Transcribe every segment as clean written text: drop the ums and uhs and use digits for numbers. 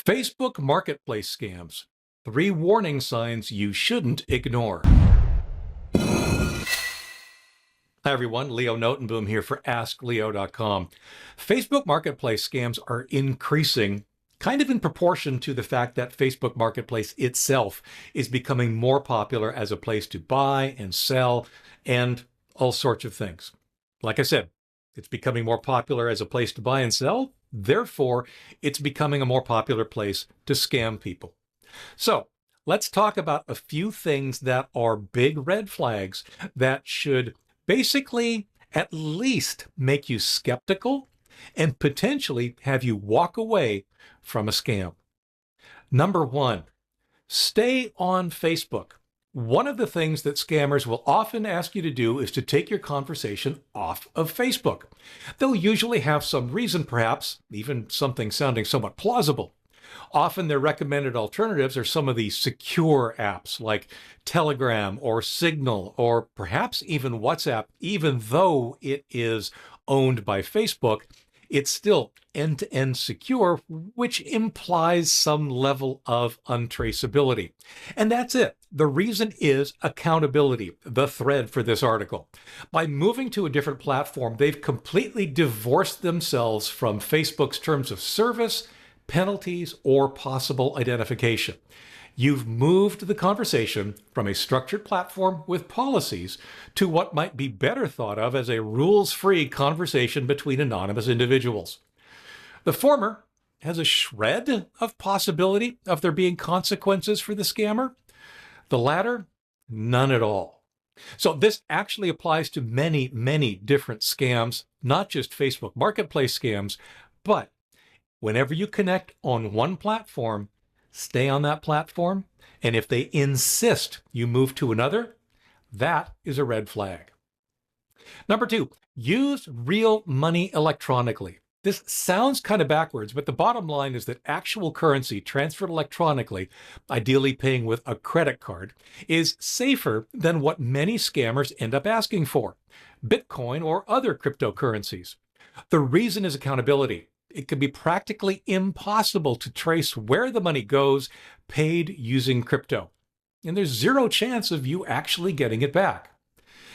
Facebook Marketplace scams. 3 warning signs you shouldn't ignore. Hi everyone, Leo Notenboom here for askleo.com. Facebook Marketplace scams are increasing kind of in proportion to the fact that Facebook Marketplace itself is becoming more popular as a place to buy and sell and all sorts of things. Like I said, it's becoming more popular as a place to buy and sell. Therefore, it's becoming a more popular place to scam people. So let's talk about a few things that are big red flags that should basically at least make you skeptical and potentially have you walk away from a scam. Number 1, stay on Facebook. One of the things that scammers will often ask you to do is to take your conversation off of Facebook. They'll usually have some reason, perhaps even something sounding somewhat plausible. Often their recommended alternatives are some of the secure apps like Telegram or Signal or perhaps even WhatsApp. Even though it is owned by Facebook, it's still end-to-end secure, which implies some level of untraceability. And that's it. The reason is accountability, the thread for this article. By moving to a different platform, they've completely divorced themselves from Facebook's terms of service, penalties, or possible identification. You've moved the conversation from a structured platform with policies to what might be better thought of as a rules-free conversation between anonymous individuals. The former has a shred of possibility of there being consequences for the scammer. The latter, none at all. So this actually applies to many, many different scams, not just Facebook Marketplace scams, but whenever you connect on one platform, stay on that platform. And if they insist you move to another, that is a red flag. Number 2, use real money electronically. This sounds kind of backwards, but the bottom line is that actual currency transferred electronically, ideally paying with a credit card, is safer than what many scammers end up asking for, Bitcoin or other cryptocurrencies. The reason is accountability. It can be practically impossible to trace where the money goes paid using crypto. And there's zero chance of you actually getting it back.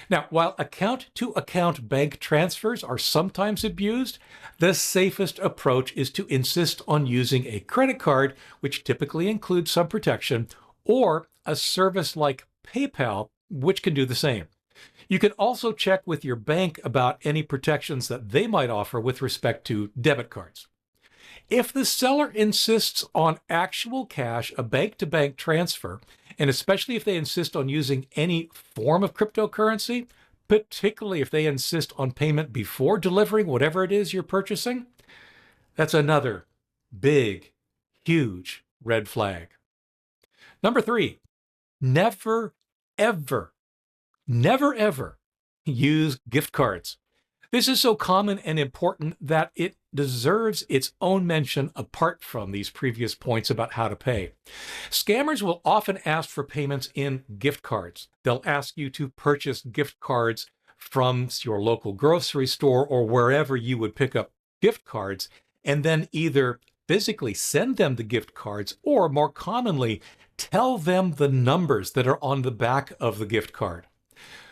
Now, while account-to-account bank transfers are sometimes abused, the safest approach is to insist on using a credit card, which typically includes some protection, or a service like PayPal, which can do the same. You can also check with your bank about any protections that they might offer with respect to debit cards. If the seller insists on actual cash, a bank-to-bank transfer, and especially if they insist on using any form of cryptocurrency, particularly if they insist on payment before delivering whatever it is you're purchasing, that's another big, huge red flag. Number 3, never, ever use gift cards. This is so common and important that it deserves its own mention apart from these previous points about how to pay. Scammers will often ask for payments in gift cards. They'll ask you to purchase gift cards from your local grocery store or wherever you would pick up gift cards, and then either physically send them the gift cards or, more commonly, tell them the numbers that are on the back of the gift card.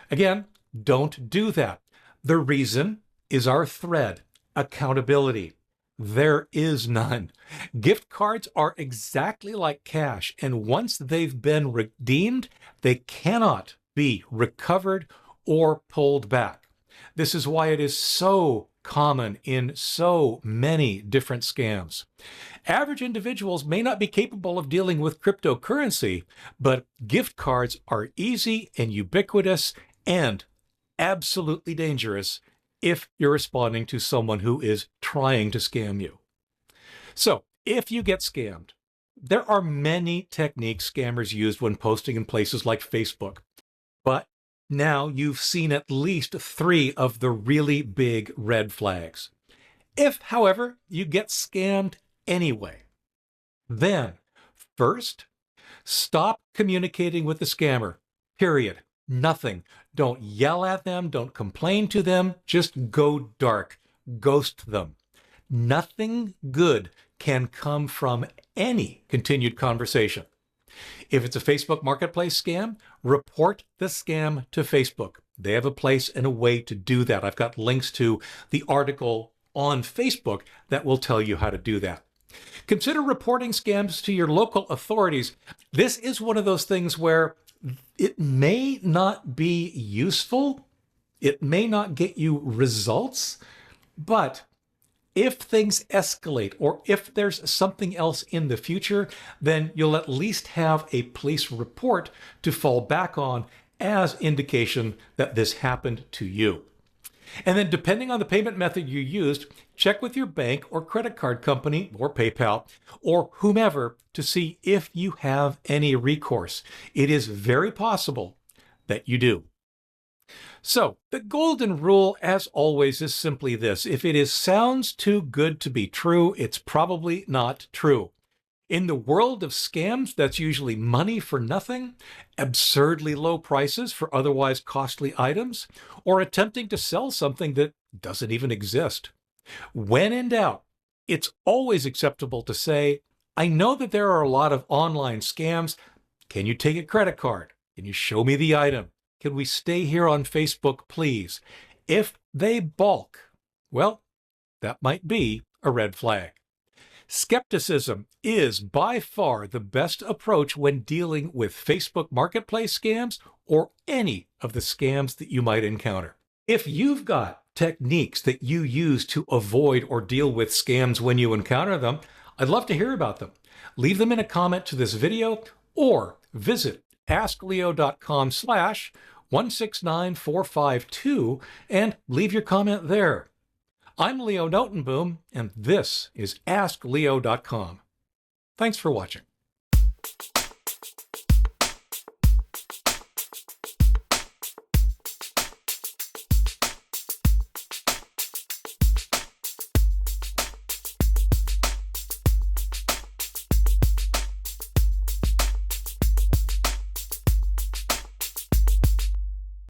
Again, don't do that. The reason is our thread, accountability. There is none. Gift cards are exactly like cash, and once they've been redeemed, they cannot be recovered or pulled back. This is why it is so common in so many different scams. Average individuals may not be capable of dealing with cryptocurrency, but gift cards are easy and ubiquitous and absolutely dangerous if you're responding to someone who is trying to scam you. So if you get scammed, there are many techniques scammers use when posting in places like Facebook. But now you've seen at least 3 of the really big red flags. If, however, you get scammed anyway, then first, stop communicating with the scammer, period. Nothing. Don't yell at them. Don't complain to them. Just go dark. Ghost them. Nothing good can come from any continued conversation. If it's a Facebook Marketplace scam, report the scam to Facebook. They have a place and a way to do that. I've got links to the article on Facebook that will tell you how to do that. Consider reporting scams to your local authorities. This is one of those things where it may not be useful, it may not get you results, but if things escalate or if there's something else in the future, then you'll at least have a police report to fall back on as indication that this happened to you. And then depending on the payment method you used, check with your bank or credit card company or PayPal or whomever to see if you have any recourse. It is very possible that you do. So the golden rule, as always, is simply this. If it sounds too good to be true, it's probably not true. In the world of scams, that's usually money for nothing, absurdly low prices for otherwise costly items, or attempting to sell something that doesn't even exist. When in doubt, it's always acceptable to say, I know that there are a lot of online scams. Can you take a credit card? Can you show me the item? Can we stay here on Facebook, please? If they balk, well, that might be a red flag. Skepticism is by far the best approach when dealing with Facebook Marketplace scams or any of the scams that you might encounter. If you've got techniques that you use to avoid or deal with scams when you encounter them, I'd love to hear about them. Leave them in a comment to this video or visit askleo.com/169452 and leave your comment there. I'm Leo Notenboom, and this is askleo.com. Thanks for watching.